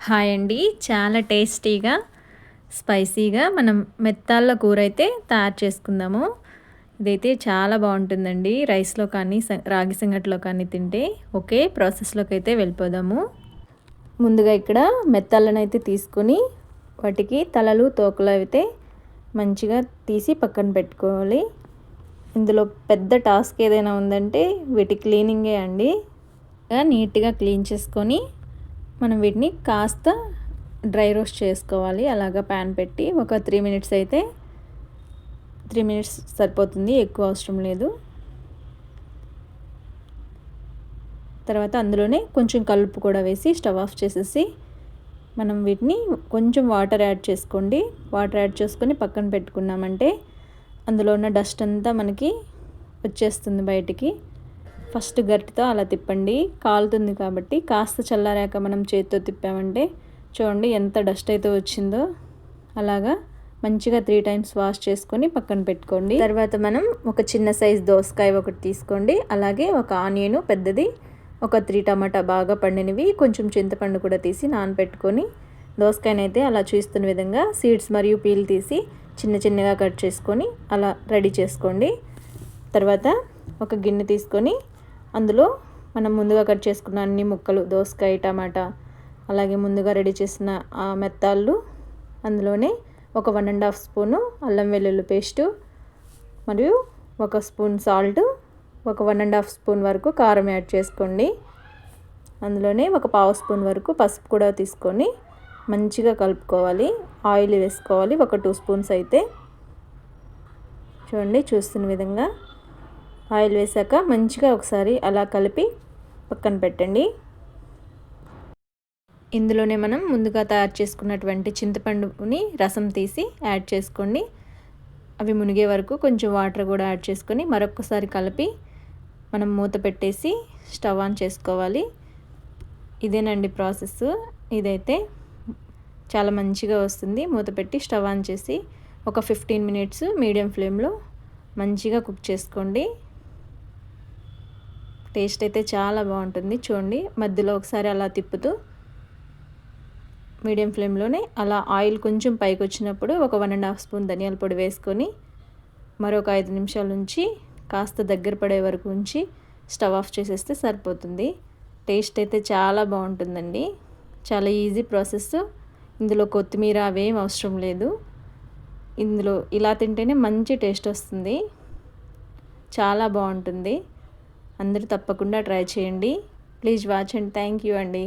Hi అండి. చాలా టేస్టీగా, స్పైసీగా మనం మెత్తాళ్ళ కూర అయితే తయారు చేసుకుందాము. ఇదైతే చాలా బాగుంటుందండి. రైస్లో కానీ రాగి సంగటిలో కానీ తింటే. ఓకే, ప్రాసెస్లోకి అయితే వెళ్ళిపోదాము. ముందుగా ఇక్కడ మెత్తాళ్ళను అయితే తీసుకొని వాటికి తలలు తోకలు అయితే మంచిగా తీసి పక్కన పెట్టుకోవాలి. ఇందులో పెద్ద టాస్క్ ఏదైనా ఉందంటే వీటి క్లీనింగే అండి. నీట్గా క్లీన్ చేసుకొని మనం వీటిని కాస్త డ్రై రోస్ట్ చేసుకోవాలి. అలాగా ప్యాన్ పెట్టి ఒక 3 మినిట్స్ అయితే 3 మినిట్స్ సరిపోతుంది, ఎక్కువ అవసరం లేదు. తర్వాత అందులోనే కొంచెం కలుపు కూడా వేసి స్టవ్ ఆఫ్ చేసేసి మనం వీటిని కొంచెం వాటర్ యాడ్ చేసుకోండి. వాటర్ యాడ్ చేసుకొని పక్కన పెట్టుకున్నామంటే అందులో ఉన్న డస్ట్ అంతా మనకి వచ్చేస్తుంది బయటికి. ఫస్ట్ గరిటతో అలా తిప్పండి, కాలుతుంది కాబట్టి. కాస్త చల్లారాక మనం చేతితో తిప్పామంటే చూడండి ఎంత డస్ట్ అయితే వచ్చిందో. అలాగా మంచిగా 3 టైమ్స్ వాష్ చేసుకొని పక్కన పెట్టుకోండి. తర్వాత మనం ఒక చిన్న సైజ్ దోసకాయ ఒకటి తీసుకోండి. అలాగే ఒక ఆనియన్ పెద్దది, ఒక 3 టమాటా బాగా పండినవి, కొంచెం చింతపండు కూడా తీసి నానబెట్టుకొని దోసకాయనైతే అలా చూస్తున్న విధంగా సీడ్స్ మరియు పీల్ తీసి చిన్న చిన్నగా కట్ చేసుకొని అలా రెడీ చేసుకోండి. తర్వాత ఒక గిన్నె తీసుకొని అందులో మనం ముందుగా కట్ చేసుకున్న అన్ని ముక్కలు, దోసకాయ, టమాటా, అలాగే ముందుగా రెడీ చేసిన మెత్తాళ్ళు, అందులోనే ఒక 1.5 స్పూను అల్లం వెల్లుల్లి పేస్టు, మరియు 1 స్పూన్ సాల్ట్, ఒక 1.5 స్పూన్ వరకు కారం యాడ్ చేసుకోండి. అందులోనే ఒక 1/2 స్పూన్ వరకు పసుపు కూడా తీసుకొని మంచిగా కలుపుకోవాలి. ఆయిల్ వేసుకోవాలి, ఒక 2 స్పూన్స్ అయితే. చూడండి చూస్తున్న విధంగా ఆయిల్ వేసాక మంచిగా ఒకసారి అలా కలిపి పక్కన పెట్టండి. ఇందులోనే మనం ముందుగా తయారు చేసుకున్నటువంటి చింతపండుని రసం తీసి యాడ్ చేసుకోండి. అవి మునిగే వరకు కొంచెం వాటర్ కూడా యాడ్ చేసుకొని మరొకసారి కలిపి మనం మూత పెట్టేసి స్టవ్ ఆన్ చేసుకోవాలి. ఇదేనండి ప్రాసెస్. ఇదైతే చాలా మంచిగా వస్తుంది. మూత పెట్టి స్టవ్ ఆన్ చేసి ఒక 15 మినిట్స్ మీడియం ఫ్లేమ్లో మంచిగా కుక్ చేసుకోండి. టేస్ట్ అయితే చాలా బాగుంటుంది. చూడండి మధ్యలో ఒకసారి అలా తిప్పుతూ మీడియం ఫ్లేమ్లోనే అలా ఆయిల్ కొంచెం పైకి వచ్చినప్పుడు ఒక 1.5 స్పూన్ ధనియాల పొడి వేసుకొని మరొక 5 నిమిషాల నుంచి కాస్త దగ్గర పడే వరకు ఉంచి స్టవ్ ఆఫ్ చేసేస్తే సరిపోతుంది. టేస్ట్ అయితే చాలా బాగుంటుందండి. చాలా ఈజీ ప్రాసెస్. ఇందులో కొత్తిమీర అవేం అవసరం లేదు. ఇందులో ఇలా తింటేనే మంచి టేస్ట్ వస్తుంది. చాలా బాగుంటుంది. అందరూ తప్పకుండా ట్రై చేయండి. Please watch and thank you అండి.